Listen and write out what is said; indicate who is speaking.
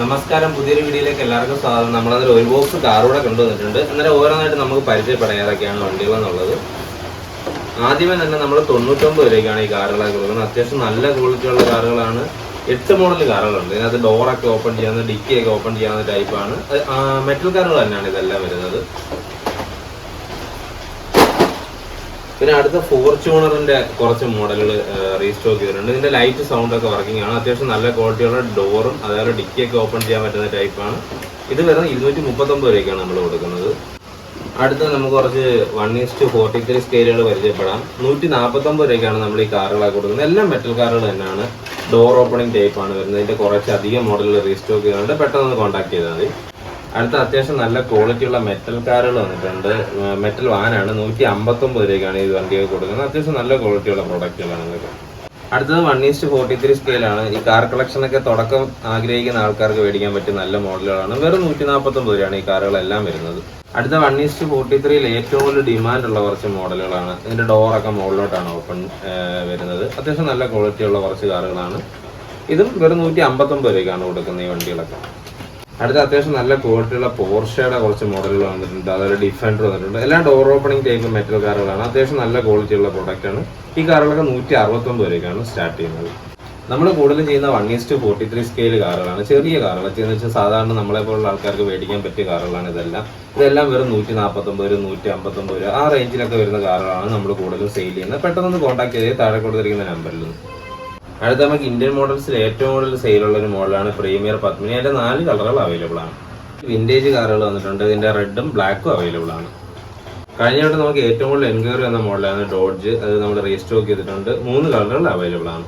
Speaker 1: നമസ്കാരം, പുതിയൊരു വീഡിയോയിലേക്ക് എല്ലാവർക്കും സ്വാഗതം. നമ്മളതിൽ ഒരു ബോക്സ് കാറുകൂടെ കൊണ്ടുവന്നിട്ടുണ്ട്. അന്നേരം ഓരോന്നായിട്ട് നമുക്ക് പരിചയപ്പെടാം ഏതൊക്കെയാണ് വണ്ടികൾ എന്നുള്ളത്. ആദ്യമേ തന്നെ നമ്മൾ 99 രൂപയ്ക്കാണ് ഈ കാറുകളൊക്കെ കൊടുക്കുന്നത്. അത്യാവശ്യം നല്ല ക്വാളിറ്റിയുള്ള കാറുകളാണ്. 8 മോഡൽ കാറുകളുണ്ട്. ഇതിനകത്ത് ഡോറൊക്കെ ഓപ്പൺ ചെയ്യാവുന്ന, ഡിക്കിയൊക്കെ ഓപ്പൺ ചെയ്യാവുന്ന ടൈപ്പാണ്. മെറ്റൽ കാറുകൾ തന്നെയാണ് ഇതെല്ലാം വരുന്നത്. പിന്നെ അടുത്ത ഫോർച്യൂണറിന്റെ കുറച്ച് മോഡലുകൾ റീസ്റ്റോക്ക് ചെയ്തിട്ടുണ്ട്. ഇതിന്റെ ലൈറ്റ് സൗണ്ട് ഒക്കെ വർക്കിംഗ് ആണ്. അത്യാവശ്യം നല്ല ക്വാളിറ്റിയുള്ള ഡോറും അതേപോലെ ഡിക്കിയൊക്കെ ഓപ്പൺ ചെയ്യാൻ പറ്റുന്ന ടൈപ്പാണ്. ഇത് വരുന്നത് 239 രൂപയ്ക്കാണ് നമ്മൾ കൊടുക്കുന്നത്. അടുത്ത നമുക്ക് കുറച്ച് 1:43 സ്കെയിലുകൾ പരിചയപ്പെടാം. 149 രൂപയ്ക്കാണ് നമ്മൾ ഈ കാറുകളൊക്കെ കൊടുക്കുന്നത്. എല്ലാം മെറ്റൽ കാറുകൾ തന്നെയാണ്. ഡോർ ഓപ്പണിംഗ് ടൈപ്പാണ് വരുന്നത്. ഇതിന്റെ കുറച്ചധികം മോഡലുകൾ റീസ്റ്റോക്ക് ചെയ്തിട്ടുണ്ട്. പെട്ടെന്ന് കോൺടാക്ട് ചെയ്താൽ മതി. അടുത്ത അത്യാവശ്യം നല്ല ക്വാളിറ്റിയുള്ള മെറ്റൽ കാറുകൾ വന്നിട്ടുണ്ട്. മെറ്റൽ വാനാണ്. 159 രൂപയ്ക്കാണ് ഈ വണ്ടിയൊക്കെ കൊടുക്കുന്നത്. അത്യാവശ്യം നല്ല ക്വാളിറ്റിയുള്ള പ്രോഡക്റ്റുകളാണ് ഇതൊക്കെ. അടുത്തത് 1:43 സ്കെയിലാണ്. ഈ കാർ കളക്ഷനൊക്കെ തുടക്കം ആഗ്രഹിക്കുന്ന ആൾക്കാർക്ക് മേടിക്കാൻ പറ്റിയ നല്ല മോഡലുകളാണ്. വെറും 149 രൂപയാണ് ഈ കാറുകളെല്ലാം വരുന്നത്. അടുത്ത 1:43 ഏറ്റവും കൂടുതൽ ഡിമാൻഡ് ഉള്ള കുറച്ച് മോഡലുകളാണ്. ഇതിന്റെ ഡോറൊക്കെ മുകളിലോട്ടാണ് ഓപ്പൺ വരുന്നത്. അത്യാവശ്യം നല്ല ക്വാളിറ്റിയുള്ള കുറച്ച് കാറുകളാണ്. ഇതും വെറും 159 രൂപയ്ക്കാണ് കൊടുക്കുന്നത് ഈ വണ്ടികളൊക്കെ. അടുത്ത അത്യാവശ്യം നല്ല ക്വാളിറ്റിയുള്ള പോർഷയുടെ കുറച്ച് മോഡലുകൾ വന്നിട്ടുണ്ട്. അതൊരു ഡിഫൻഡർ വന്നിട്ടുണ്ട്. എല്ലാം ഡോർ ഓപ്പണിംഗ് ടൈപ്പ് മെറ്റൽ കാറുകളാണ്. അത്യാവശ്യം നല്ല ക്വാളിറ്റിയുള്ള പ്രൊഡക്റ്റാണ്. ഈ കാറുകളൊക്കെ 169 രൂപയ്ക്കാണ് സ്റ്റാർട്ട് ചെയ്യുന്നത്. നമ്മൾ കൂടുതലും ചെയ്യുന്ന 1:43 സ്കെയിൽ കാറുകളാണ്. ചെറിയ കാറുകൾ എന്ന് വെച്ചാൽ സാധാരണ നമ്മളെ പോലുള്ള ആൾക്കാർക്ക് മേടിക്കാൻ പറ്റിയ കാറുകളാണ് ഇതെല്ലാം. ഇതെല്ലാം വെറും 149 159 ആ റേഞ്ചിലൊക്കെ വരുന്ന കാറുകളാണ് നമ്മൾ കൂടുതലും സെയിൽ ചെയ്യുന്നത്. പെട്ടെന്ന് കോൺടാക്ട് ചെയ്ത് താഴെ കൊടുത്തിരിക്കുന്ന നമ്പറിൽ. അടുത്ത നമുക്ക് ഇന്ത്യൻ മോഡൽസിൽ ഏറ്റവും കൂടുതൽ സെയിലുള്ള ഒരു മോഡലാണ് പ്രീമിയർ പത്മിനി. അതിന്റെ 4 കളറുകൾ അവൈലബിൾ ആണ്. വിന്റേജ് കാറുകൾ വന്നിട്ടുണ്ട്. ഇതിന്റെ റെഡും ബ്ലാക്കും അവൈലബിൾ ആണ്. കഴിഞ്ഞ വട്ടം നമുക്ക് ഏറ്റവും കൂടുതൽ എൻക്വയറി വന്ന മോഡലാണ് ഡോഡ്ജ്. അത് നമ്മൾ റീസ്റ്റോക്ക് ചെയ്തിട്ടുണ്ട്. 3 കളറുകൾ അവൈലബിൾ ആണ്.